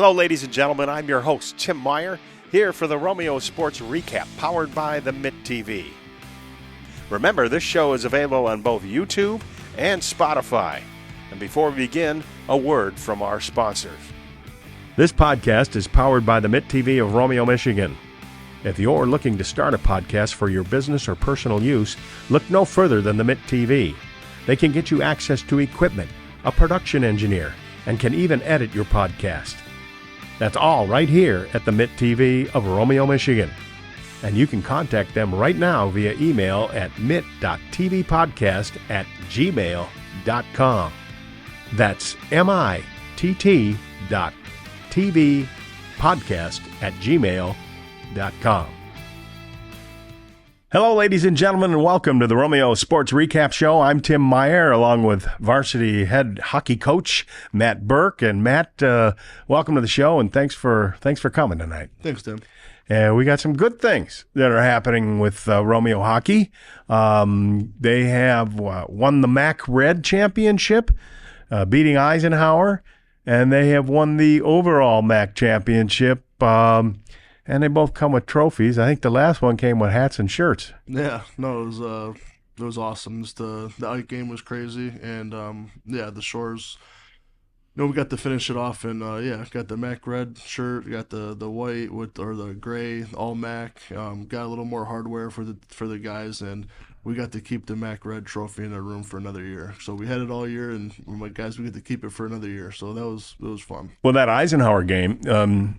Hello, ladies and gentlemen. I'm your host, Tim Meyer, here for the Romeo Sports Recap, powered by the Mitt TV. Remember, this show is available on both YouTube and Spotify. And before we begin, a word from our sponsors. This podcast is powered by the Mitt TV of Romeo, Michigan. If you're looking to start a podcast for your business or personal use, look no further than the Mitt TV. They can get you access to equipment, a production engineer, and can even edit your podcast. That's all right here at the Mitt TV of Romeo, Michigan. And you can contact them right now via email at mitt.tvpodcast@gmail.com. That's mitt.tvpodcast@gmail.com. Hello, ladies and gentlemen, and welcome to the Romeo Sports Recap Show. I'm Tim Meyer, along with Varsity head hockey coach Matt Burke. And Matt, welcome to the show, and thanks for coming tonight. Thanks, Tim. And we got some good things that are happening with Romeo hockey. They have won the MAC Red Championship, beating Eisenhower, and they have won the overall MAC Championship. And they both come with trophies. I think the last one came with hats and shirts. Yeah, no, it was awesome. Just the Ike game was crazy, and the Shores. We got to finish it off, and got the MAC red shirt, got the white or the gray, all MAC. Got a little more hardware for the guys, and we got to keep the MAC red trophy in our room for another year. So we had it all year, and we're like, guys, we get to keep it for another year. So it was fun. Well, that Eisenhower game.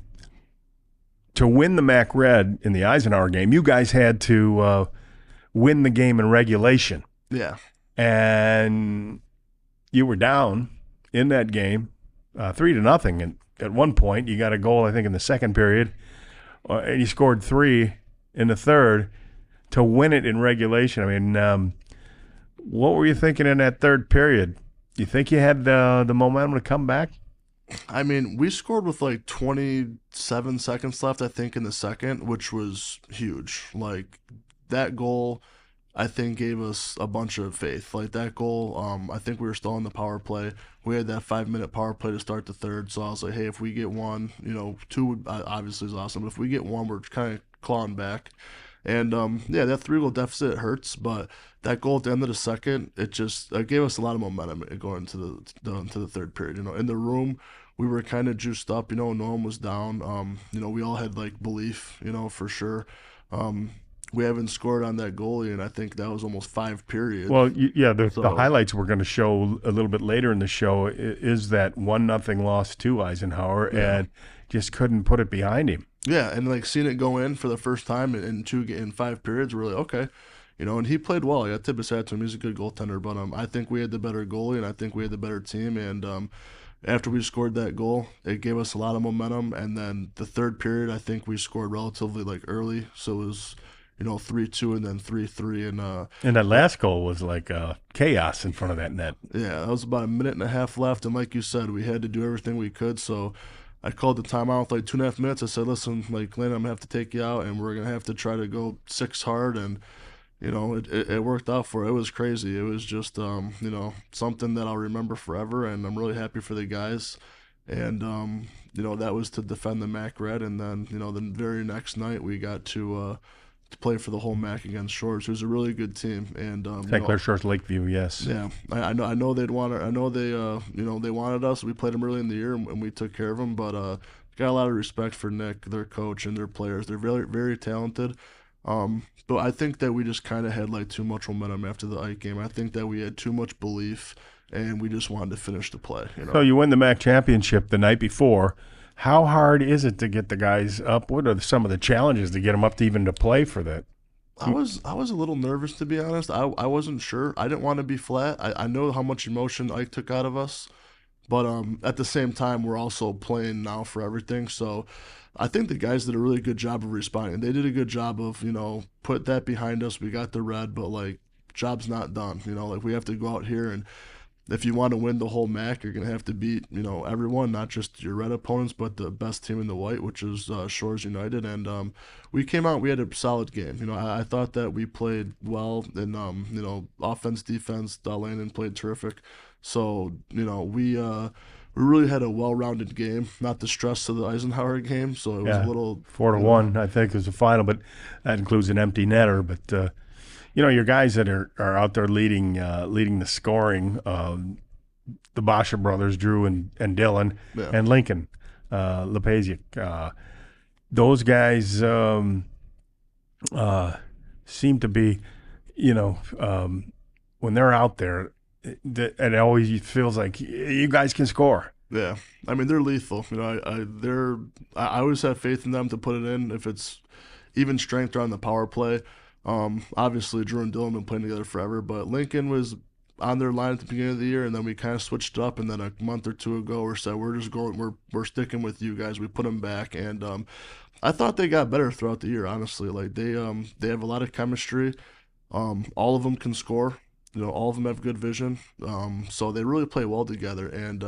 To win the MAC Red in the Eisenhower game, you guys had to win the game in regulation. Yeah. And you were down in that game 3-0. And at one point, you got a goal, I think, in the second period. And you scored 3 in the third to win it in regulation. I mean, what were you thinking in that third period? You think you had the momentum to come back? I mean, we scored with like 27 seconds left, I think, in the second, which was huge. Like, that goal, I think, gave us a bunch of faith. Like, that goal, I think we were still on the power play. We had that 5-minute power play to start the third, so I was like, hey, if we get one, 2 obviously is awesome, but if we get one, we're kind of clawing back. And, that 3-goal deficit hurts, but that goal at the end of the second, it gave us a lot of momentum going into the third period. In the room, we were kind of juiced up. No one was down. We all had, like, belief, for sure. We haven't scored on that goalie, and I think that was almost 5 periods. Well, the highlights we're going to show a little bit later in the show is that 1-0 loss to Eisenhower, and just couldn't put it behind him. Yeah, and like seeing it go in for the first time in 5 periods, we're like, okay, and he played well. I got tip his hat to him. He's a good goaltender, but I think we had the better goalie, and I think we had the better team. And after we scored that goal, it gave us a lot of momentum. And then the third period, I think we scored relatively early, so it was 3-2 and then 3-3, and that last goal was like chaos in front of that net. Yeah, that was about a minute and a half left, and like you said, we had to do everything we could. So I called the timeout with 2.5 minutes. I said, listen, Landon, I'm going to have to take you out, and we're going to have to try to go 6 hard. And, it worked out for it. It was crazy. It was just, something that I'll remember forever, and I'm really happy for the guys. And, that was to defend the MAC Red. And then, the very next night we got to play for the whole MAC against Shores, who's a really good team. And St. Clair Shores Lakeview, yes. Yeah, I know they'd want to. I know they they wanted us. We played them early in the year and we took care of them. But got a lot of respect for Nick, their coach, and their players. They're very, very talented. But I think that we just kind of had too much momentum after the Ike game. I think that we had too much belief, and we just wanted to finish the play. So you win the MAC championship the night before. How hard is it to get the guys up? What are some of the challenges to get them up to even to play for that? I was a little nervous, to be honest. I wasn't sure. I didn't want to be flat. I know how much emotion Ike took out of us, but at the same time, we're also playing now for everything. So I think the guys did a really good job of responding. They did a good job of put that behind us. We got the red, but job's not done. We have to go out here, and if you want to win the whole MAC, you're going to have to beat, everyone, not just your red opponents, but the best team in the white, which is Shores United. And we came out, we had a solid game. I thought that we played well, and, offense, defense, Landon played terrific. So, we we really had a well-rounded game, not the stress of the Eisenhower game. So it was a little 4-1, I think, is the final, but that includes an empty netter. But your guys that are out there leading the scoring, the Boscher brothers, Drew and Dylan, and Lincoln Lepaziak, those guys seem to be, when they're out there, it always feels like you guys can score. Yeah, I mean they're lethal. I always have faith in them to put it in if it's even strength or on the power play. Obviously Drew and Dylan have been playing together forever, but Lincoln was on their line at the beginning of the year, and then we kind of switched up. And then a month or two ago, we said we're just going, we're sticking with you guys. We put them back, and I thought they got better throughout the year. Honestly, like they have a lot of chemistry. All of them can score. All of them have good vision. So they really play well together. And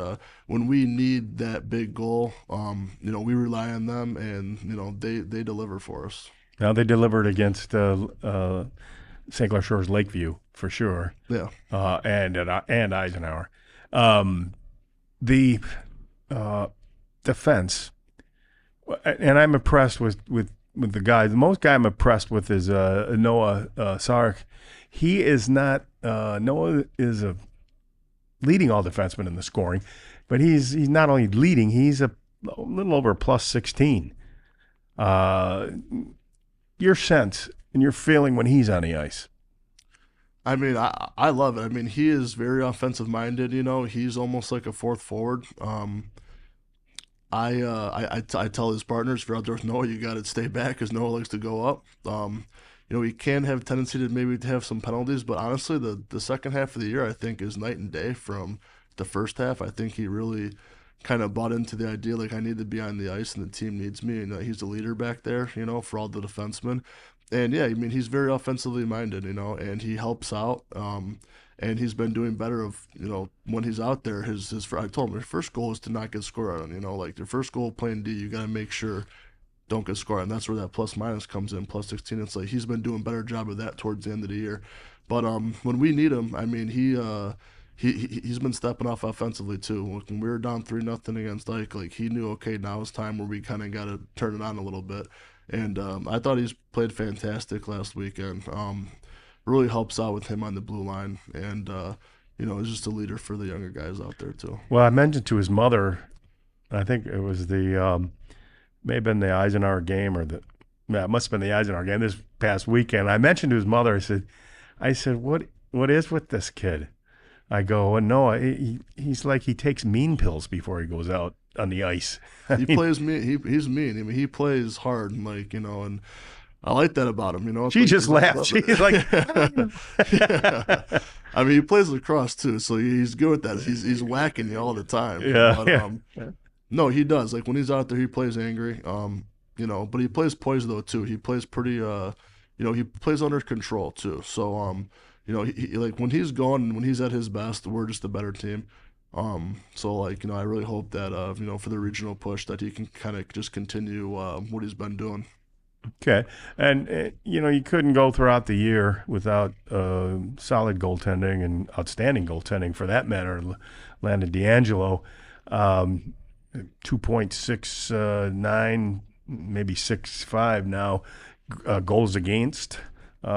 when we need that big goal, we rely on them, and they deliver for us. Now they delivered against St. Clair Shores Lakeview for sure. Yeah. And Eisenhower. The defense, and I'm impressed with the guys. The most guy I'm impressed with is Noah Sarek. He is not. Noah is a leading all defensemen in the scoring, but he's not only leading. He's a little over plus 16. Your sense and your feeling when he's on the ice. I mean, I love it. I mean, he is very offensive minded. He's almost like a fourth forward. I tell his partners, if you're out there with Noah, you got to stay back because Noah likes to go up. He can have a tendency to maybe have some penalties, but honestly, the second half of the year I think is night and day from the first half. I think he really kind of bought into the idea like I need to be on the ice and the team needs me, and he's the leader back there, for all the defensemen. And yeah, I mean he's very offensively minded, and he helps out. And he's been doing better when he's out there. I told him his first goal is to not get scored on. Like your first goal playing D, you got to make sure don't get scored, and that's where that plus minus comes in, plus 16. It's like he's been doing a better job of that towards the end of the year. But when we need him, I mean he's been stepping off offensively too. When we were down 3-0 against Ike, like he knew, okay, now it's time where we kind of got to turn it on a little bit. And I thought he's played fantastic last weekend. Really helps out with him on the blue line, and he's just a leader for the younger guys out there too. Well, I mentioned to his mother, I think it was may have been the Eisenhower game it must have been the Eisenhower game this past weekend. I mentioned to his mother, I said, what is with this kid? I go, well, no, he's like he takes mean pills before he goes out on the ice. Plays mean. He's mean. I mean, he plays hard, and I like that about him. She just laughed. She's like, yeah. I mean, he plays lacrosse too, so he's good with that. He's whacking you all the time. Yeah. But, no, he does. Like when he's out there, he plays angry. But he plays poised though too. He plays pretty. He plays under control too. So he like when he's gone and when he's at his best, we're just a better team. So I really hope that for the regional push that he can kind of just continue what he's been doing. Okay, and you couldn't go throughout the year without solid goaltending and outstanding goaltending for that matter. Landon D'Angelo, 2.69, maybe 6.5 now, goals against. He's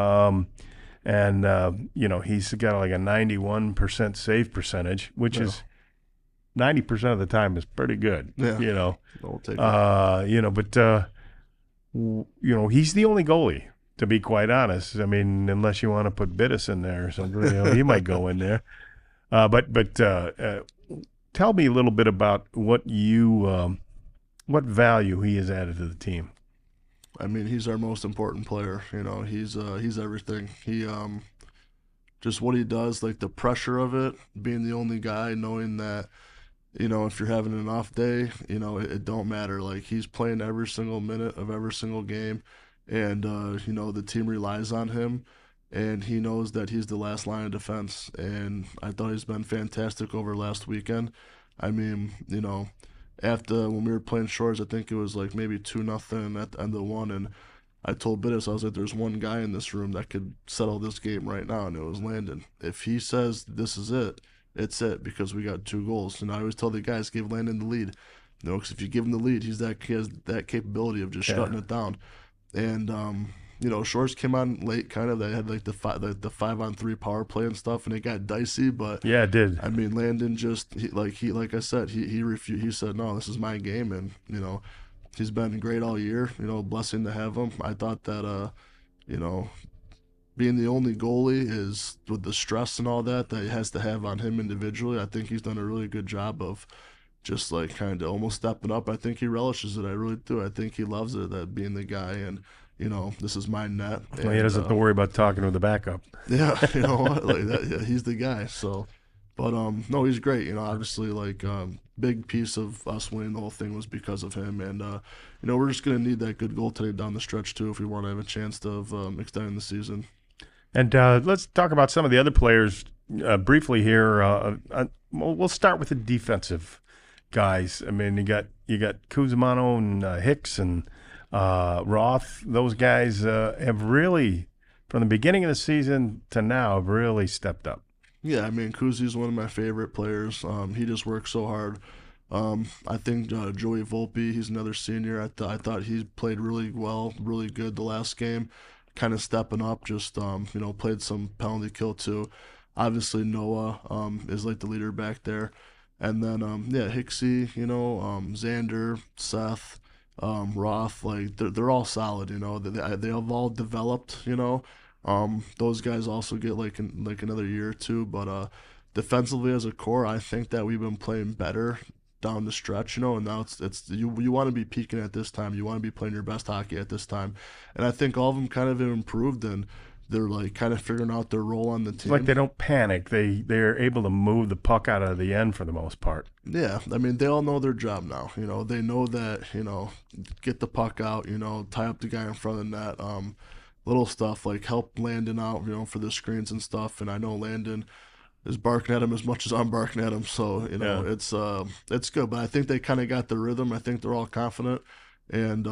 got like a 91% save percentage, which is 90% of the time is pretty good. Yeah. I'll take it. He's the only goalie, to be quite honest. I mean, unless you want to put Bittis in there or something, he might go in there. But tell me a little bit about what value he has added to the team. I mean, he's our most important player. He's everything. He just what he does, like the pressure of it, being the only guy, knowing that, if you're having an off day, it don't matter. Like he's playing every single minute of every single game, and the team relies on him, and he knows that he's the last line of defense. And I thought he's been fantastic over last weekend. I mean, after when we were playing Shores, I think it was like maybe 2-0 at the end of one, and I told Bittis, I was like, there's one guy in this room that could settle this game right now, and it was Landon. If he says this is it, it's it, because we got 2 goals. And I always tell the guys, give Landon the lead. You know, because if you give him the lead, he has that capability of just shutting it down. And you know, Shores came on late, kind of. They had like the 5-on-3 power play and stuff, and it got dicey. But Yeah, it did. I mean, Landon just like I said, he refused. He said, no, this is my game, and you know, he's been great all year. You know, blessing to have him. I thought that you know, being the only goalie is with the stress and all that he has to have on him individually. I think he's done a really good job of just like kind of almost stepping up. I think he relishes it. I really do. I think he loves it, that being the guy, and you know, this is my net. Well, he doesn't have to worry about talking with the backup. Yeah, you know what, like that. Yeah, he's the guy. So, but no, he's great. You know, obviously, like big piece of us winning the whole thing was because of him, and you know, we're just gonna need that good goaltending down the stretch too if we want to have a chance of extending the season. And let's talk about some of the other players briefly here. We'll start with the defensive guys. I mean, you got Kuzmano and Hicks and Roth. Those guys have really, from the beginning of the season to now, have really stepped up. Yeah, I mean, Kuzi's one of my favorite players. He just works so hard. I think Joey Volpe, he's another senior. I thought he played really well, really good the last game, kind of stepping up, just you know, played some penalty kill too. Obviously Noah is like the leader back there. And then yeah, Hicksy, you know, Xander, Seth, Roth, like they're all solid, you know. They have all developed, you know. Those guys also get like another year or two, but defensively as a core, I think that we've been playing better down the stretch, you know, and now it's you want to be peaking at this time. You want to be playing your best hockey at this time. And I think all of them kind of have improved, and they're like kind of figuring out their role on the team. It's like they don't panic. They're able to move the puck out of the end for the most part. Yeah, I mean, they all know their job now. You know, they know that, you know, get the puck out, you know, tie up the guy in front of the net. Little stuff like help Landon out, you know, for the screens and stuff. And I know Landon is barking at him as much as I'm barking at him. So, you know, it's good. But I think they kind of got the rhythm. I think they're all confident. And,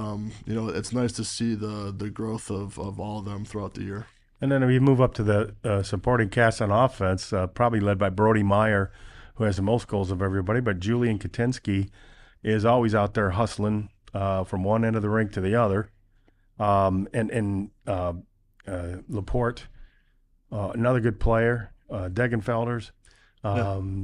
you know, it's nice to see the growth of all of them throughout the year. And then if you move up to the supporting cast on offense, probably led by Brody Meyer, who has the most goals of everybody, but Julian Katinsky is always out there hustling from one end of the rink to the other. And Laporte, another good player, Degenfelders.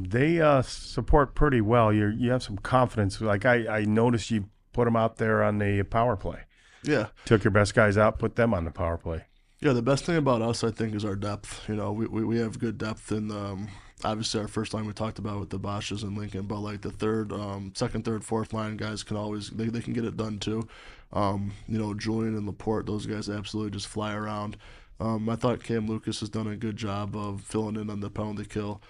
They support pretty well. You have some confidence. Like I noticed you put them out there on the power play. Yeah. Took your best guys out, put them on the power play. Yeah, the best thing about us, I think, is our depth. You know, we have good depth in obviously our first line we talked about with the Bosches and Lincoln, but like the second, third, fourth line guys can always they can get it done too. You know, Julian and Laporte, those guys absolutely just fly around. I thought Cam Lucas has done a good job of filling in on the penalty kill.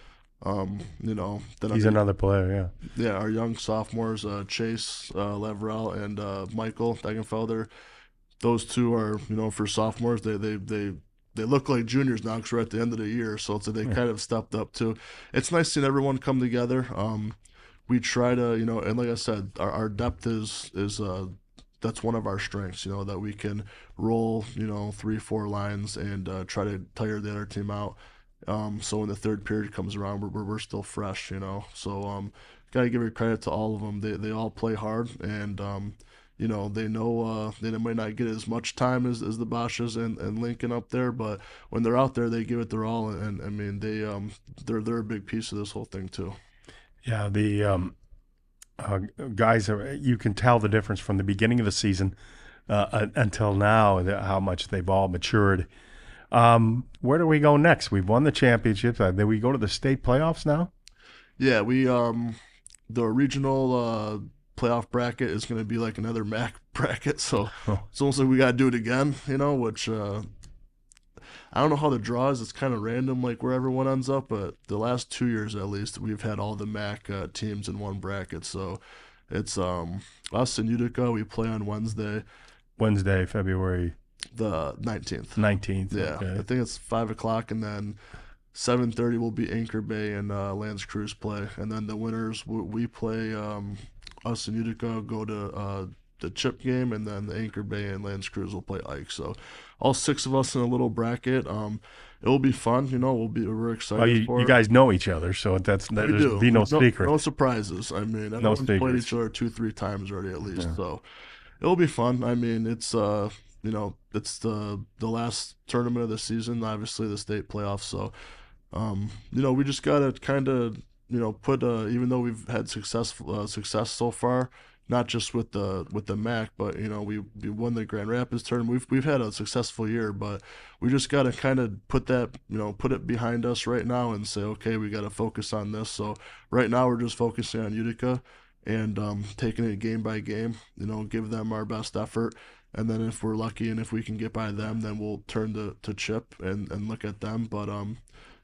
You know, then he's another player, yeah. Yeah, our young sophomores, Chase Leverell and Michael Degenfelder. Those two are, you know, for sophomores, they look like juniors now because we're at the end of the year, so they kind of stepped up too. It's nice seeing everyone come together. We try to, you know, and like I said, our depth is that's one of our strengths, you know, that we can roll, you know, 3-4 lines and try to tire the other team out. So when the third period comes around, we're still fresh, you know. So gotta give credit to all of them. They all play hard, and you know, they know they might not get as much time as the Bosches and Lincoln up there, but when they're out there, they give it their all, and I mean they're a big piece of this whole thing too. Yeah, the guys you can tell the difference from the beginning of the season until now, how much they've all matured. Where do we go next? We've won the championships. Do we go to the state playoffs now? Yeah, we the regional playoff bracket is going to be like another MAC bracket, so it's almost like we got to do it again, you know, which I don't know how the draw is. It's kind of random, like where everyone ends up, but the last 2 years at least, we've had all the MAC teams in one bracket, so it's us and Utica. We play on Wednesday, February the 19th. 19th. Yeah, okay. I think it's 5 o'clock, and then 7:30 will be Anchor Bay and Lance Cruz play, and then the winners we play. Us and Utica go to the chip game, and then the Anchor Bay and Lance Cruz will play Ike. So all 6 of us in a little bracket. It will be fun. We're excited for you it. guys know each other, so there's be no secret. No surprises. I mean, everyone's played each other 2-3 times already at least. Yeah. So it'll be fun. I mean, it's it's the last tournament of the season, obviously the state playoffs. So we just gotta kind of put even though we've had success so far, not just with the MAC, but we won the Grand Rapids tournament. We've had a successful year, but we just got to kind of put it behind us right now and say, okay, we got to focus on this. So right now we're just focusing on Utica and taking it game by game. Give them our best effort, and then if we're lucky and if we can get by them, then we'll turn to Chip and look at them. But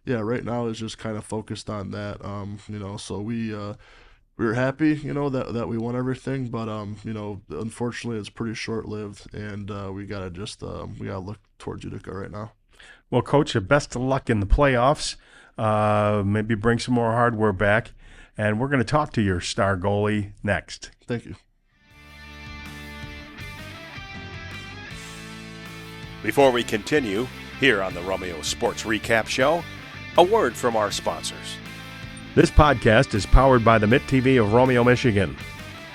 yeah, right now is just kind of focused on that. So we were happy, that we won everything, but unfortunately it's pretty short-lived, and we gotta look towards Utica right now. Well, Coach, best of luck in the playoffs. Maybe bring some more hardware back, and we're going to talk to your star goalie next. Thank you. Before we continue here on the Romeo Sports Recap Show, a word from our sponsors. This podcast is powered by the Mitt TV of Romeo, Michigan.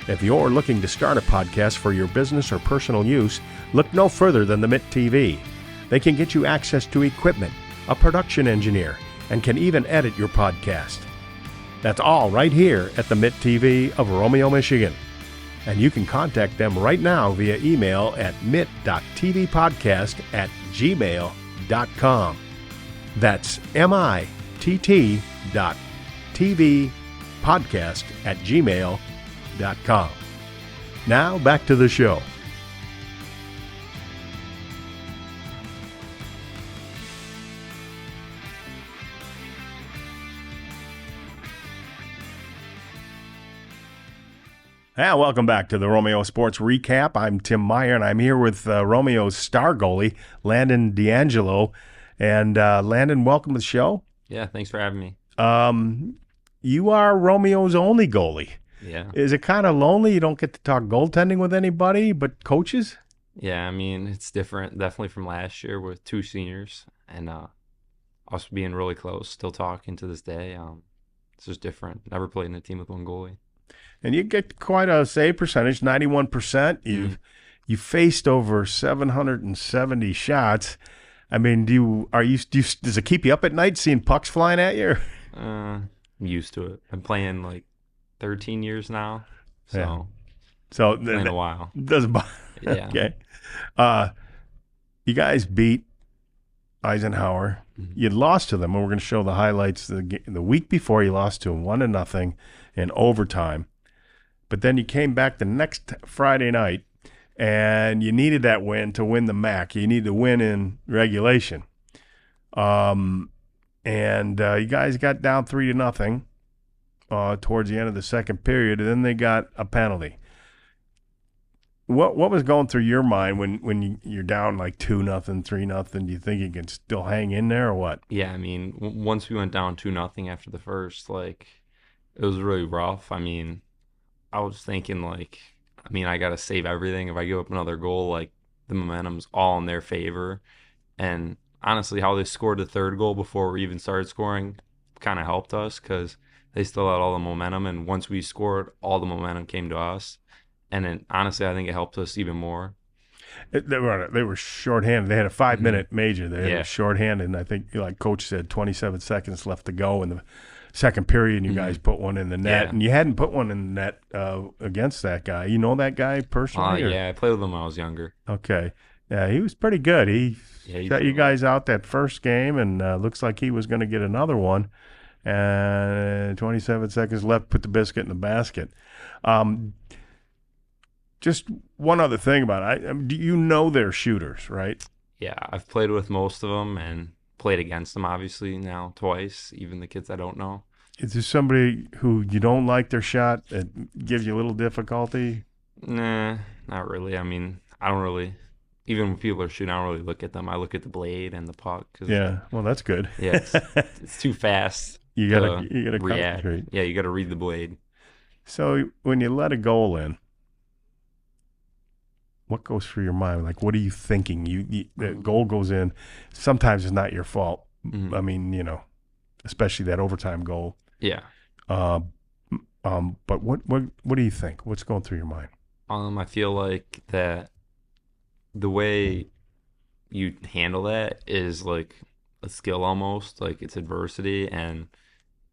If you're looking to start a podcast for your business or personal use, look no further than the Mitt TV. They can get you access to equipment, a production engineer, and can even edit your podcast. That's all right here at the Mitt TV of Romeo, Michigan. And you can contact them right now via email at mitt.tvpodcast@gmail.com. That's mitt.tvpodcast@gmail.com. Now back to the show. Welcome back to the Romeo Sports Recap. I'm Tim Meyer, and I'm here with Romeo's star goalie, Landon D'Angelo. And Landon, welcome to the show. Yeah, thanks for having me. You are Romeo's only goalie. Yeah. Is it kind of lonely? You don't get to talk goaltending with anybody but coaches? Yeah, I mean, it's different, definitely from last year with 2 seniors and us being really close, still talking to this day. It's just different. Never played in a team with one goalie. And you get quite a save percentage, 91%. You faced over 770 shots. I mean, does it keep you up at night seeing pucks flying at you? I'm used to it. I'm playing like 13 years now, so playing a while. Doesn't bother. Yeah. Okay. You guys beat Eisenhower. Mm-hmm. You lost to them, and we're going to show the highlights. The week before, you lost to them 1-0 in overtime. But then you came back the next Friday night, and you needed that win to win the MAC. You needed to win in regulation. And you guys got down 3-0 towards the end of the second period, and then they got a penalty. What was going through your mind when you're down like 2-0, 3-0? Do you think you can still hang in there or what? Yeah, I mean, once we went down 2-0 after the first, it was really rough. I mean, I was thinking I got to save everything. If I give up another goal, the momentum's all in their favor. And honestly, how they scored the third goal before we even started scoring kind of helped us because they still had all the momentum. And once we scored, all the momentum came to us. And then, honestly, I think it helped us even more. They were shorthanded. They had a 5-minute major. They were shorthanded, and I think, like Coach said, 27 seconds left to go in the second period, and you guys put one in the net. Yeah. And you hadn't put one in the net against that guy. You know that guy personally? Yeah, I played with him when I was younger. Okay. Yeah, he was pretty good. He shut you guys out that first game, and looks like he was going to get another one. And 27 seconds left, put the biscuit in the basket. Just one other thing about it. Do you know they're shooters, right? Yeah, I've played with most of them and played against them, obviously, now twice, even the kids I don't know. Is there somebody who you don't like their shot that gives you a little difficulty? Nah, not really. I mean, I don't really, even when people are shooting, I don't really look at them. I look at the blade and the puck. Yeah, well, that's good. Yeah, it's too fast. You gotta react. Concentrate. Yeah, you gotta read the blade. So when you let a goal in, what goes through your mind? Like, what are you thinking? The goal goes in. Sometimes it's not your fault. I mean, especially that overtime goal. Yeah. But what do you think? What's going through your mind? I feel like that the way you handle that is like a skill almost. Like it's adversity, and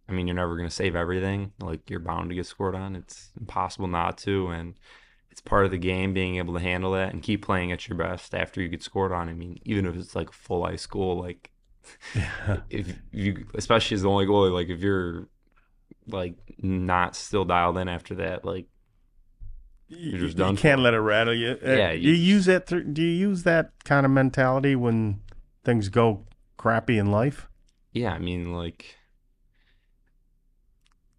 I mean, you're never gonna save everything. Like you're bound to get scored on. It's impossible not to, and it's part of the game being able to handle that and keep playing at your best after you get scored on. I mean, even if it's like full ice school, like if you, especially as the only goalie, like if you're like not still dialed in after that, like you're just done. You can't let it rattle you. Yeah. Do you use that? Do you use that kind of mentality when things go crappy in life? Yeah, I mean, like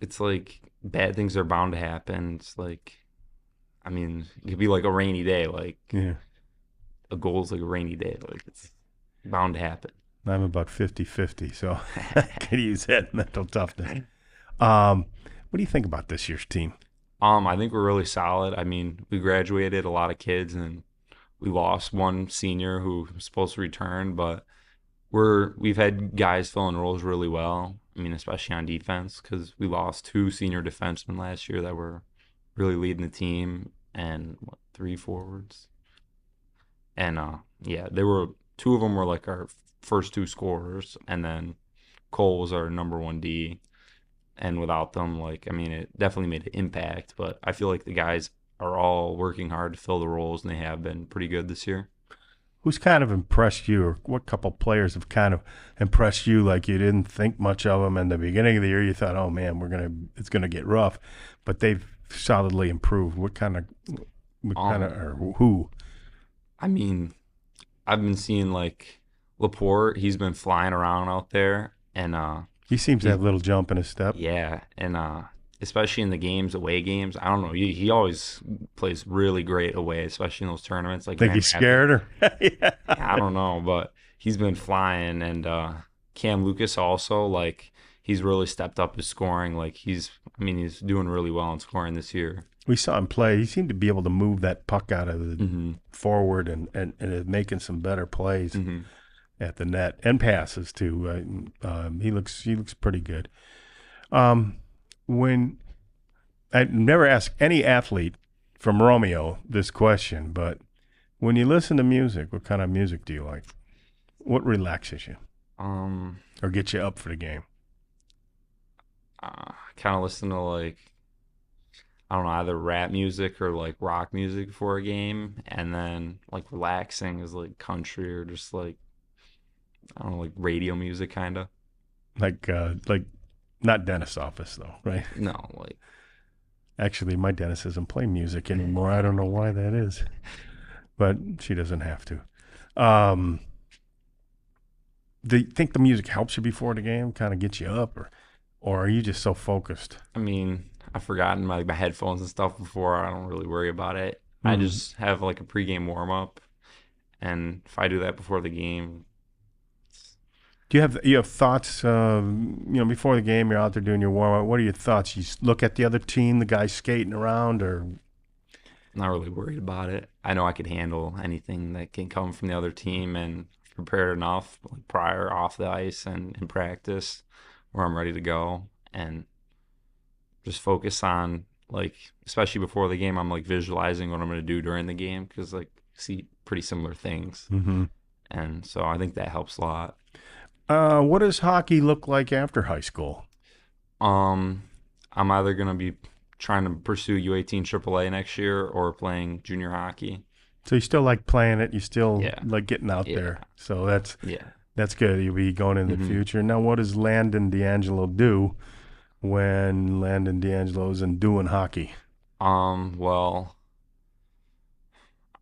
it's like bad things are bound to happen. It's like, I mean, it could be like a rainy day. Like a goal is like a rainy day. Like it's bound to happen. I'm about 50-50, so I could use that mental toughness. What do you think about this year's team? I think we're really solid. I mean, we graduated a lot of kids, and we lost one senior who was supposed to return, but we've had guys filling roles really well. I mean, especially on defense, because we lost 2 senior defensemen last year that were really leading the team, and 3 forwards. And yeah, 2 of them were like our first 2 scorers, and then Cole was our number 1 D. And without them, like, I mean, it definitely made an impact, but I feel like the guys are all working hard to fill the roles, and they have been pretty good this year. Who's kind of impressed you, or what couple players have kind of impressed you like you didn't think much of them in the beginning of the year? You thought, oh, man, it's going to get rough, but they've solidly improved. Or who? I mean, I've been seeing, like, Laporte. He's been flying around out there, and he seems to have a little jump in his step. Yeah, and especially in the games, away games. I don't know. He always plays really great away, especially in those tournaments. Like, think he's scared or? Yeah, I don't know, but he's been flying. And Cam Lucas also, like, he's really stepped up his scoring. Like, he's doing really well in scoring this year. We saw him play. He seemed to be able to move that puck out of the forward and is making some better plays. At the net and passes too. He looks pretty good. When I never ask any athlete from Romeo this question, but when you listen to music, what kind of music do you like? What relaxes you? Or gets you up for the game? Kind of listen to, like, I don't know, either rap music or like rock music before a game, and then like relaxing is like country or just like, I don't know, like radio music, kind of. Like not dentist's office, though, right? No, like. Actually, my dentist doesn't play music anymore. I don't know why that is, but she doesn't have to. Do you think the music helps you before the game, kind of gets you up, or are you just so focused? I mean, I've forgotten my headphones and stuff before. I don't really worry about it. I just have like a pregame warm-up, and if I do that before the game. Do you have thoughts? Before the game, you're out there doing your warm up. What are your thoughts? You look at the other team, the guys skating around, or not really worried about it. I know I could handle anything that can come from the other team, and prepared enough like prior, off the ice, and in practice, where I'm ready to go, and just focus on, like, especially before the game, I'm like visualizing what I'm going to do during the game, because like see pretty similar things, and so I think that helps a lot. What does hockey look like after high school? I'm either going to be trying to pursue U18 AAA next year or playing junior hockey. So you still like playing it? You still like getting out there? So that's good. You'll be going in the future. Now, what does Landon D'Angelo do when Landon D'Angelo isn't doing hockey? Well,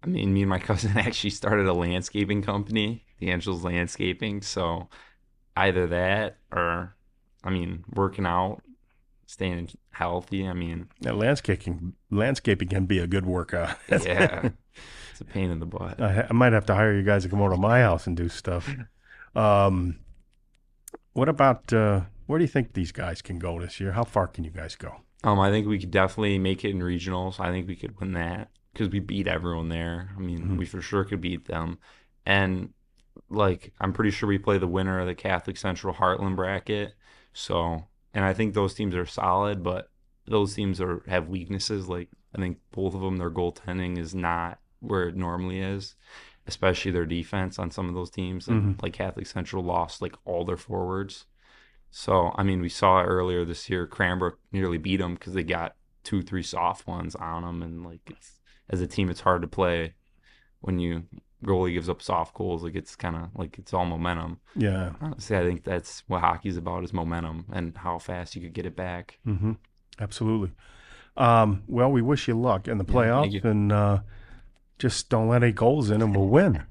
I mean, me and my cousin actually started a landscaping company, D'Angelo's Landscaping, so either that or, I mean, working out, staying healthy. I mean, landscaping can be a good workout. Yeah, it's a pain in the butt. I might have to hire you guys to come over to my house and do stuff. What about where do you think these guys can go this year? How far can you guys go? I think we could definitely make it in regionals. I think we could win that. because we beat everyone there. I mean, we for sure could beat them. And, like, I'm pretty sure we play the winner of the Catholic Central Heartland bracket. So, and I think those teams are solid, but those teams have weaknesses. Like, I think both of them, their goaltending is not where it normally is, especially their defense on some of those teams. And, like, Catholic Central lost, like, all their forwards. So, I mean, we saw it earlier this year. Cranbrook nearly beat them because they got 2-3 soft ones on them. And, like, as a team, it's hard to play when goalie gives up soft goals. Like, it's kind of like it's all momentum. Yeah. Honestly, I think that's what hockey's about, is momentum and how fast you could get it back. Absolutely. Well, we wish you luck in the playoffs, and just don't let any goals in, and we'll win.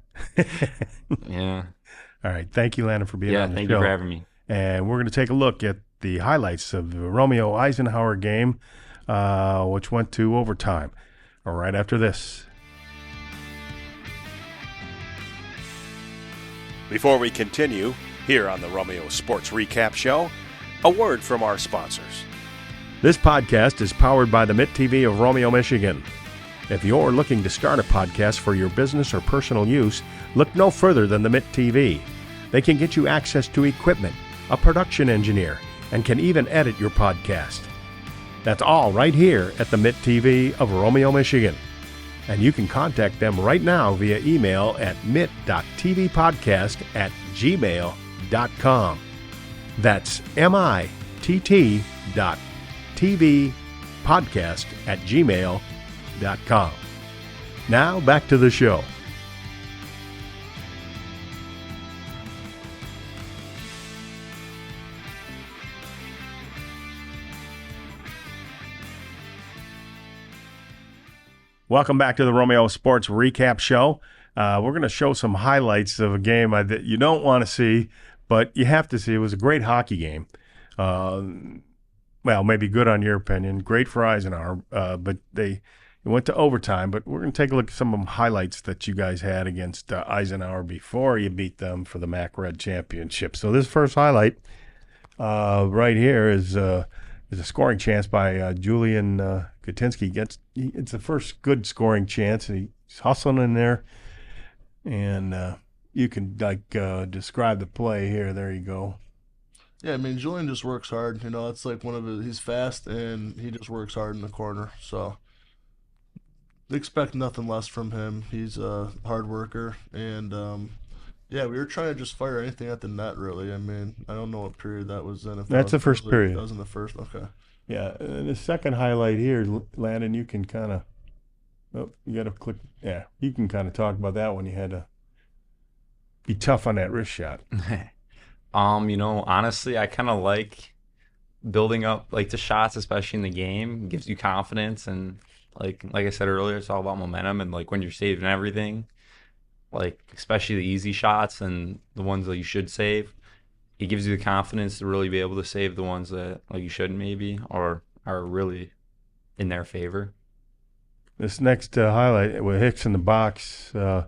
Yeah. All right. Thank you, Landon, for being on the show. Thank you for having me. And we're going to take a look at the highlights of the Romeo Eisenhower game, which went to overtime. Right after this. Before we continue, here on the Romeo Sports Recap Show, a word from our sponsors. This podcast is powered by the mitttv of Romeo, Michigan. If you're looking to start a podcast for your business or personal use, look no further than the mitttv. They can get you access to equipment, a production engineer, and can even edit your podcast. That's all right here at the mitttv of Romeo, Michigan. And you can contact them right now via email at mitt.tvpodcast@gmail.com. That's mitt.tvpodcast@gmail.com. Now back to the show. Welcome back to the Romeo Sports Recap Show. We're going to show some highlights of a game that you don't want to see, but you have to see. It was a great hockey game. Well, maybe good on your opinion. Great for Eisenhower, but it went to overtime. But we're going to take a look at some of the highlights that you guys had against Eisenhower before you beat them for the MAC Red Championship. So this first highlight right here is a scoring chance by Julian Gutinsky. It's the first good scoring chance. He's hustling in there, and you can describe the play here. There you go. Yeah, I mean, Julian just works hard. You know, it's like he's fast, and he just works hard in the corner. So expect nothing less from him. He's a hard worker, and yeah, we were trying to just fire anything at the net, really. I mean, I don't know what period that was in. That's the first period. That was in the first, okay. Yeah, and the second highlight here, Landon, you can kind of, you got to click, yeah, you can kind of talk about that one. You had to be tough on that wrist shot. You know, honestly, I kind of like building up, like, the shots, especially in the game. It gives you confidence, and like I said earlier, it's all about momentum, and, like, when you're saving everything, like, especially the easy shots and the ones that you should save, it gives you the confidence to really be able to save the ones that, like, you shouldn't maybe, or are really in their favor. This next highlight with Hicks in the box for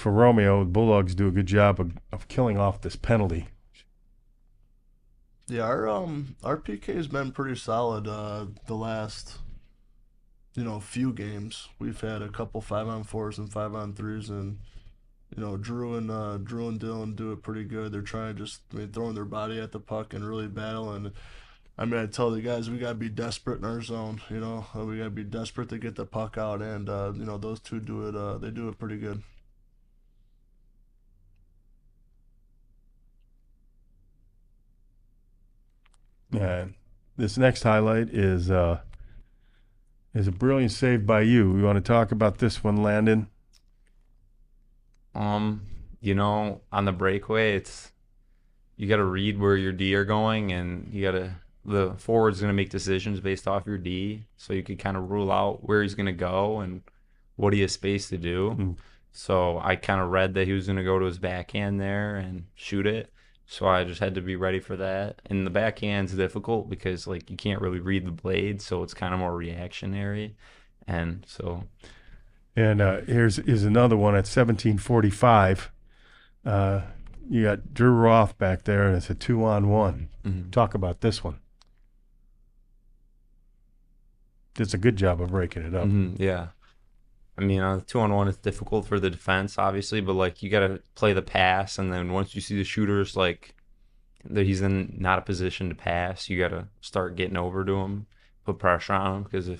Romeo, the Bulldogs do a good job of killing off this penalty. Yeah, our PK has been pretty solid the last, few games. We've had a couple 5-on-4s and 5-on-3s, and Drew and Dylan do it pretty good. They're trying to throwing their body at the puck and really battling. I mean, I tell the guys, we got to be desperate in our zone. We got to be desperate to get the puck out, and those two do it. They do it pretty good. This next highlight is a brilliant save by you. We want to talk about this one, Landon? On the breakaway, you got to read where your D are going, and the forward's going to make decisions based off your D, so you could kind of rule out where he's going to go and what he has space to do. So I kind of read that he was going to go to his backhand there and shoot it, so I just had to be ready for that. And the backhand's difficult because, like, you can't really read the blade, so it's kind of more reactionary, and so... And here's another one at 17:45. You got Drew Roth back there, and it's a 2-on-1. Talk about this one. does a good job of breaking it up. Yeah. I mean, 2-on-1 is difficult for the defense, obviously, but like you got to play the pass, and then once you see the shooters like that he's in not a position to pass, you got to start getting over to him, put pressure on him, because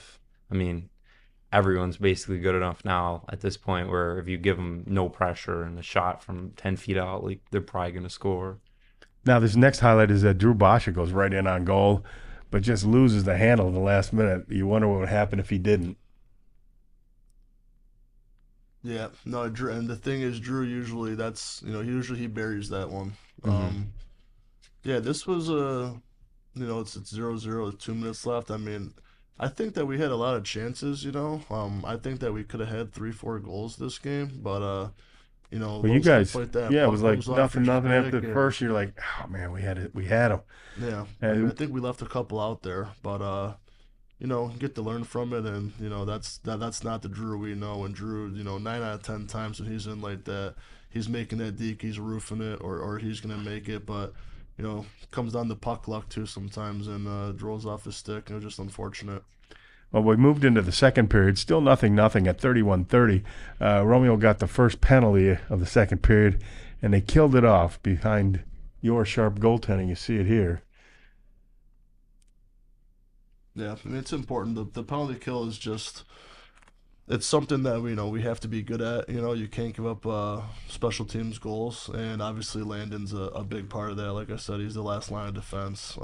everyone's basically good enough now at this point where if you give them no pressure and a shot from 10 feet out, like they're probably going to score. Now, this next highlight is that Drew Basha goes right in on goal, but just loses the handle in the last minute. You wonder what would happen if he didn't. Yeah, no, Drew, and the thing is, Drew usually usually he buries that one. Yeah, this was it's 0-0 with 2 minutes left. I mean, I think that we had a lot of chances. I think that we could have had 3-4 goals this game, but Well, you guys, like that, it was like nothing after the and, first. You're like, oh man, we had him. Yeah, And I think we left a couple out there, but get to learn from it, and that's not the Drew we know. And Drew, 9 out of 10 times when he's in like that, he's making that deke, he's roofing it, or he's gonna make it. But comes down to puck luck too sometimes, and rolls off his stick. It was just unfortunate. Well, we moved into the second period. Still nothing at 31-30. Romeo got the first penalty of the second period, and they killed it off behind your sharp goaltending. You see it here. Yeah, I mean, it's important. The penalty kill is just, it's something that we have to be good at. You can't give up special teams goals, and obviously Landon's a big part of that. Like I said, he's the last line of defense.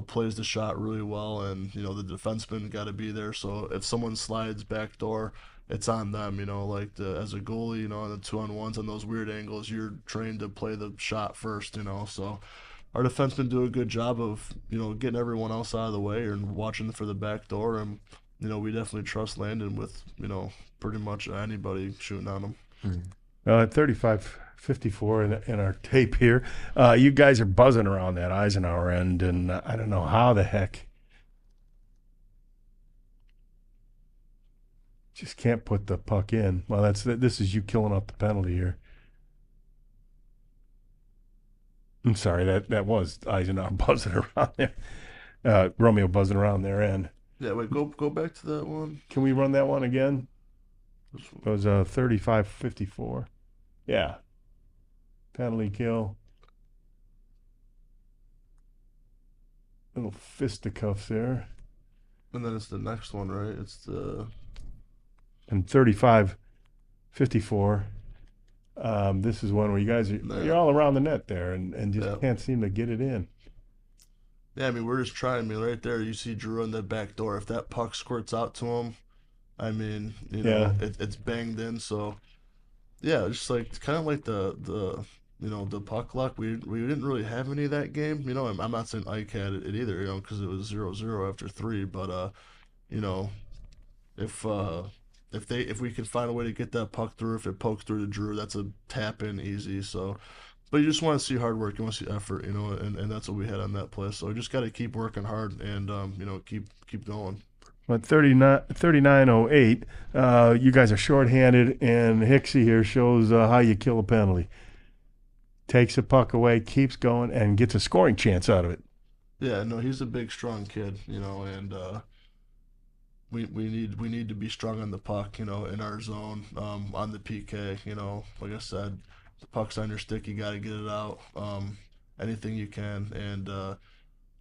Plays the shot really well, and the defenseman got to be there. So if someone slides backdoor, it's on them. As a goalie, on the 2-on-1s on those weird angles, you're trained to play the shot first. So our defensemen do a good job of getting everyone else out of the way and watching for the back door, and we definitely trust Landon with pretty much anybody shooting on him. At 35-54 in our tape here, you guys are buzzing around that Eisenhower end, and I don't know how the heck. Just can't put the puck in. Well, this is you killing up the penalty here. I'm sorry, that was Eisenhower buzzing around there. Romeo buzzing around their end. Yeah, wait, go back to that one. Can we run that one again? It was 35-54. Yeah. Penalty kill. Little fisticuffs there. And then it's the next one, right? It's the... And 35-54. This is one where you guys you're all around the net there and just can't seem to get it in. Yeah, I mean, we're just trying. I mean, right there, you see Drew in the back door. If that puck squirts out to him, I mean, it's banged in. So, yeah, it's just like kind of like the puck luck. We didn't really have any of that game. I'm not saying Ike had it either, because it was 0-0 after 3. But if we can find a way to get that puck through, if it pokes through to Drew, that's a tap in easy. So. But you just want to see hard work, you want to see effort, and that's what we had on that play. So we just got to keep working hard and keep going. But 39-08, you guys are shorthanded, and Hicksy here shows how you kill a penalty. Takes the puck away, keeps going, and gets a scoring chance out of it. Yeah, no, he's a big, strong kid, and we need to be strong on the puck, in our zone, on the PK, like I said. The puck's on your stick, you got to get it out, anything you can, and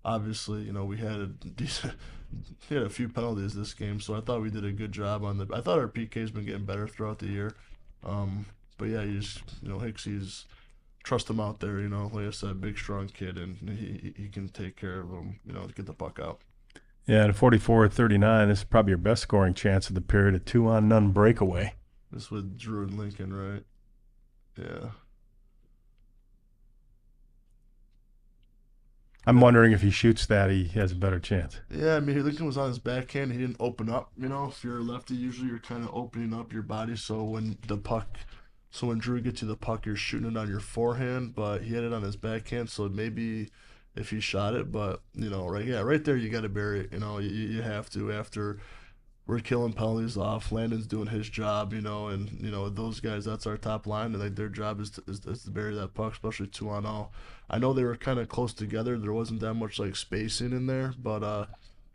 obviously, we had a few penalties this game, so I thought we did a good job I thought our PK's been getting better throughout the year, but yeah, you just, Hicksy's, trust him out there, like I said, big, strong kid, and he can take care of him, to get the puck out. Yeah, at 44-39, this is probably your best scoring chance of the period, a 2-on-none breakaway. This with Drew and Lincoln, right? Yeah. I'm wondering if he shoots that, he has a better chance. Yeah, I mean, Lincoln was on his backhand. He didn't open up. If you're a lefty, usually you're kind of opening up your body. So when Drew gets you the puck, you're shooting it on your forehand. But he had it on his backhand, so maybe if he shot it. But right there, you got to bury it. You have to after. We're killing penalties off. Landon's doing his job, and those guys. That's our top line, and their job is to bury that puck, especially 2-on-0. I know they were kind of close together. There wasn't that much spacing in there, but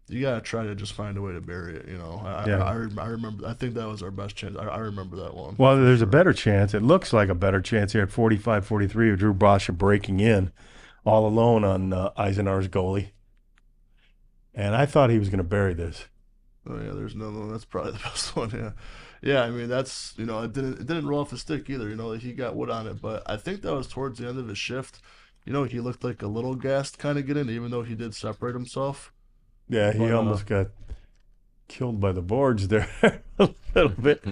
you gotta try to just find a way to bury it. I remember. I think that was our best chance. I remember that one. Well, there's sure. a better chance. It looks like a better chance here at 45-43 with Drew Basha breaking in all alone on Eisenhower's goalie. And I thought he was going to bury this. Oh yeah, there's another one. That's probably the best one. Yeah, yeah. I mean, that's it didn't roll off the stick either. He got wood on it, but I think that was towards the end of his shift. He looked like a little gassed kind of getting, even though he did separate himself. Yeah, he almost got killed by the boards there a little bit.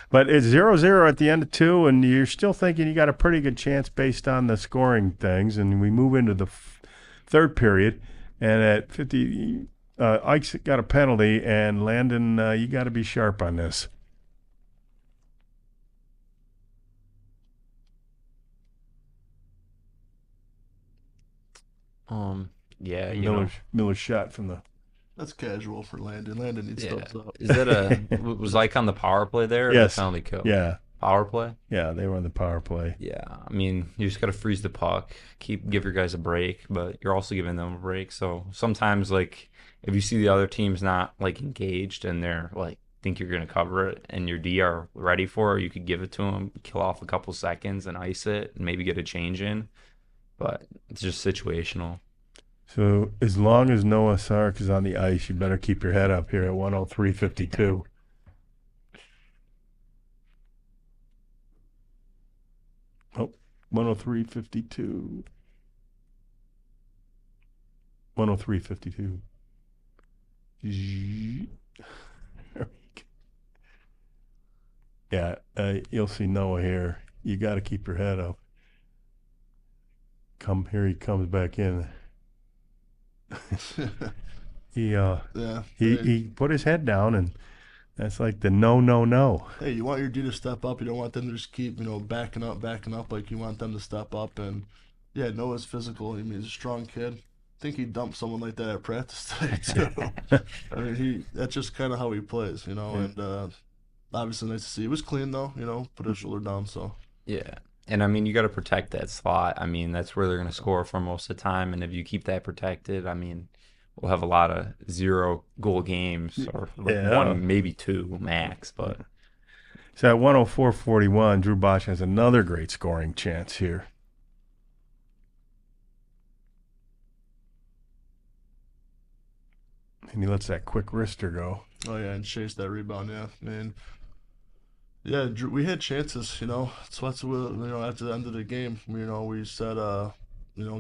But it's 0-0 at the end of 2, and you're still thinking you got a pretty good chance based on the scoring things. And we move into the third period, and at 50, Ike's got a penalty, and Landon, you got to be sharp on this. Yeah, Miller's shot from the. That's casual for Landon. Landon needs thumbs up. Is that was Ike on the power play there? Or Yes. The penalty kill? Yeah. Power play? Yeah, they were on the power play. Yeah, I mean, you just got to freeze the puck, give your guys a break, but you're also giving them a break. So sometimes, like, if you see the other team's not like engaged and they're like think you're gonna cover it, and your D are ready for it, you could give it to them, kill off a couple seconds, and ice it, and maybe get a change in. But it's just situational. So as long as Noah Sark is on the ice, you better keep your head up here at 103-52. Oh, 103-52. 103-52. Yeah, you'll see Noah here. You got to keep your head up. He comes back in. He put his head down, and that's like the no. Hey, you want your D to step up. You don't want them to just keep backing up. Like, you want them to step up. And yeah, Noah's physical. I mean, he's a strong kid. I think he dumped someone like that at practice today too. I mean, that's just kind of how he plays, And obviously nice to see. It was clean though, put his shoulder down. So yeah. And I mean, you got to protect that slot. I mean, that's where they're going to score for most of the time. And if you keep that protected, I mean, we'll have a lot of 0-goal games, or one, maybe 2 max. But so at 104-41, Drew Bosch has another great scoring chance here. And he lets that quick wrister go. Oh yeah, and chase that rebound. Yeah, man. Yeah, we had chances, That's what's after the end of the game, we said,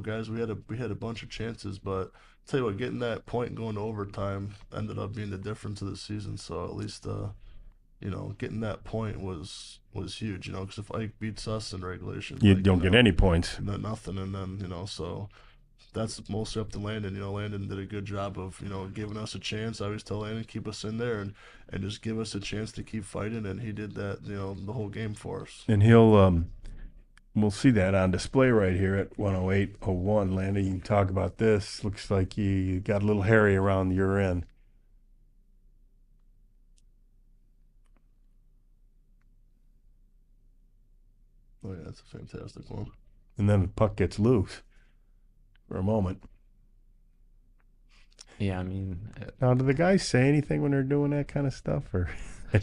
guys, we had a bunch of chances, but I'll tell you what, getting that point and going to overtime ended up being the difference of the season. So at least, getting that point was huge, because if Ike beats us in regulation, you don't get any points. Nothing, and then so. That's mostly up to Landon. Landon did a good job of, giving us a chance. I always tell Landon, keep us in there and just give us a chance to keep fighting. And he did that, the whole game for us. And we'll see that on display right here at 108-01. Landon, you can talk about this. Looks like you got a little hairy around your end. Oh, yeah, that's a fantastic one. And then the puck gets loose for a moment. Yeah, I mean, now, do the guys say anything when they're doing that kind of stuff, or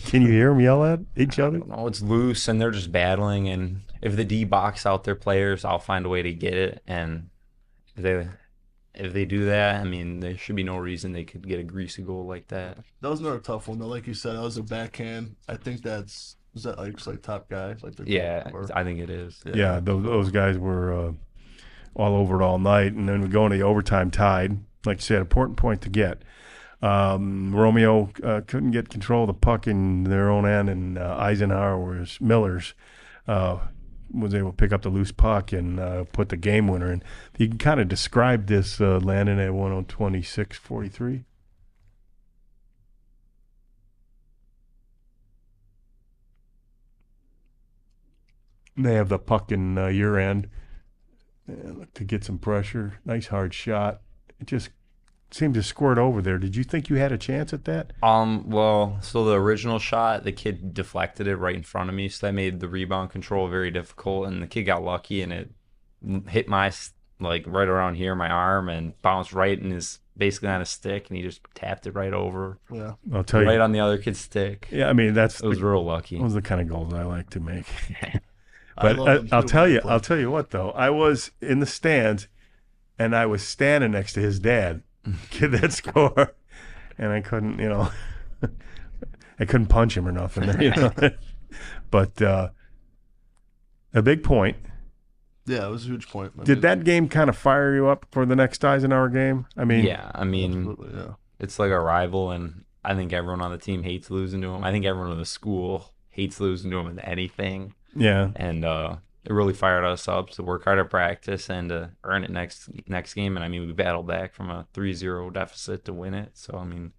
can you hear them yell at each other? No, it's loose, and they're just battling. And if the D box out their players, I'll find a way to get it. And if they do that, I mean, there should be no reason they could get a greasy goal like that. That was another tough one, though. Like you said, that was a backhand. I think is that Ike's top guy? I think it is. Yeah, those guys were all over it all night, and then we go into the overtime tied. Like you said, important point to get. Romeo couldn't get control of the puck in their own end, and Miller's was able to pick up the loose puck and put the game winner in. You can kind of describe this landing at 126-43. They have the puck in your end. Look to get some pressure. Nice hard shot. It just seemed to squirt over there. Did you think you had a chance at that? Well, so the original shot, the kid deflected it right in front of me, so that made the rebound control very difficult, and the kid got lucky, and it hit my like right around here, my arm, and bounced right in his, basically on his stick, and he just tapped it right over, Yeah. I'll tell right you. on the other kid's stick. Yeah, I mean It was real lucky. those are the kind of goals I like to make. I But love them I'll too tell when you, they play. I'll tell you what though. I was in the stands, and I was standing next to his dad, kid that score, and I couldn't, I couldn't punch him or nothing. But a big point. Yeah, it was a huge point. I Did mean, that game kind of fire you up for the next Eisenhower game? I mean, Yeah, I mean, absolutely, yeah. it's like a rival, and I think everyone on the team hates losing to him. I think everyone in the school hates losing to him in anything. yeah. And it really fired us up to work hard at practice and to earn it next game. And I mean, we battled back from a 3-0 deficit to win it. So I mean,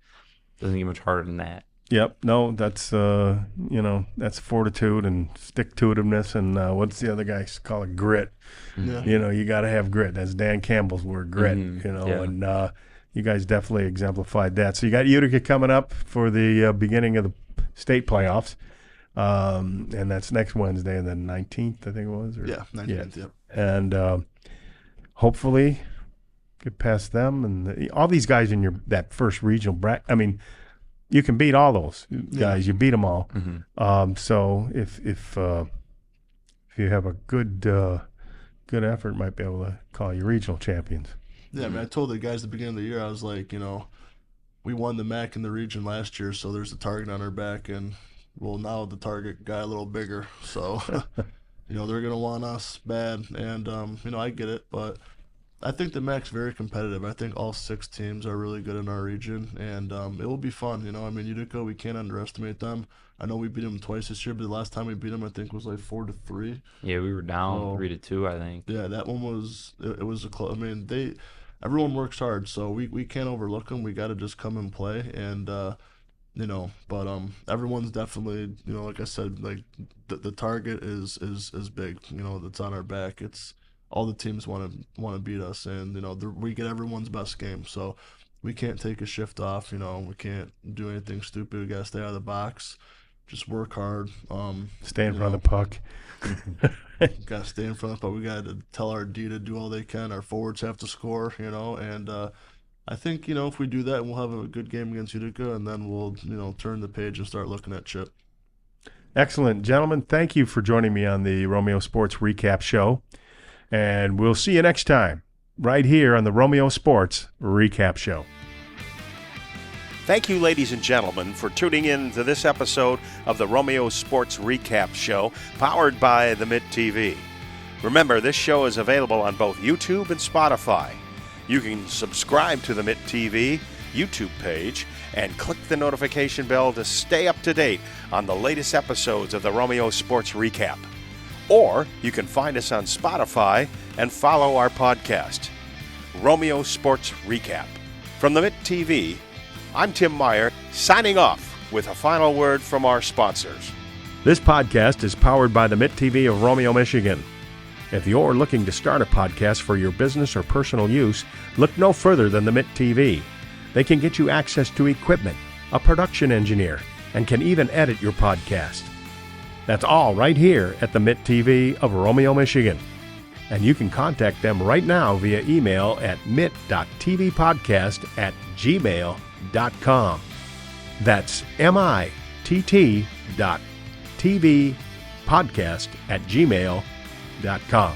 it doesn't get much harder than that. Yep. No, that's that's fortitude and stick-to-itiveness, and what's the other guys call it? Grit. Yeah. You got to have grit. That's Dan Campbell's word, grit. Yeah. And you guys definitely exemplified that. So you got Utica coming up for the beginning of the state playoffs, and that's next Wednesday, the 19th, I think it was. Yeah, 19th, yep. And hopefully get past them and all these guys in that first regional bracket. I mean, you can beat all those guys. You beat them all. So if you have a good effort, might be able to call you regional champions. Yeah, I mean, I told the guys at the beginning of the year, I was like, we won the MAC in the region last year, so there's a target on our back, and well, now the target got a little bigger, so they're gonna want us bad, and I get it, but I think the MAC's very competitive. I think all 6 teams are really good in our region, and it will be fun. I mean, Utica, we can't underestimate them. I know we beat them twice this year, but the last time we beat them, I think, was like 4-3. Yeah, we were down 3-2, I think. Yeah, that one was it was a close. I mean, everyone works hard, so we can't overlook them. We got to just come and play, and but everyone's definitely, like I said, like the target is big. That's on our back. It's all the teams want to beat us, and we get everyone's best game, so we can't take a shift off. We can't do anything stupid. We gotta stay out of the box, just work hard. Stay in front of the puck. Gotta stay in front of the puck. We gotta tell our D to do all they can. Our forwards have to score, and I think if we do that, we'll have a good game against Utica, and then we'll turn the page and start looking at Chip. Excellent, gentlemen. Thank you for joining me on the Romeo Sports Recap Show. And we'll see you next time, right here on the Romeo Sports Recap Show. Thank you, ladies and gentlemen, for tuning in to this episode of the Romeo Sports Recap Show, powered by the Mitt TV. Remember, this show is available on both YouTube and Spotify. You can subscribe to the Mitt TV YouTube page and click the notification bell to stay up to date on the latest episodes of the Romeo Sports Recap. Or you can find us on Spotify and follow our podcast, Romeo Sports Recap. From the Mitt TV, I'm Tim Meyer, signing off with a final word from our sponsors. This podcast is powered by the Mitt TV of Romeo, Michigan. If you're looking to start a podcast for your business or personal use, look no further than the Mitt TV. They can get you access to equipment, a production engineer, and can even edit your podcast. That's all right here at the Mitt TV of Romeo, Michigan. And you can contact them right now via email at mitt.tvpodcast@gmail.com. That's mitt.tvpodcast@gmail.com.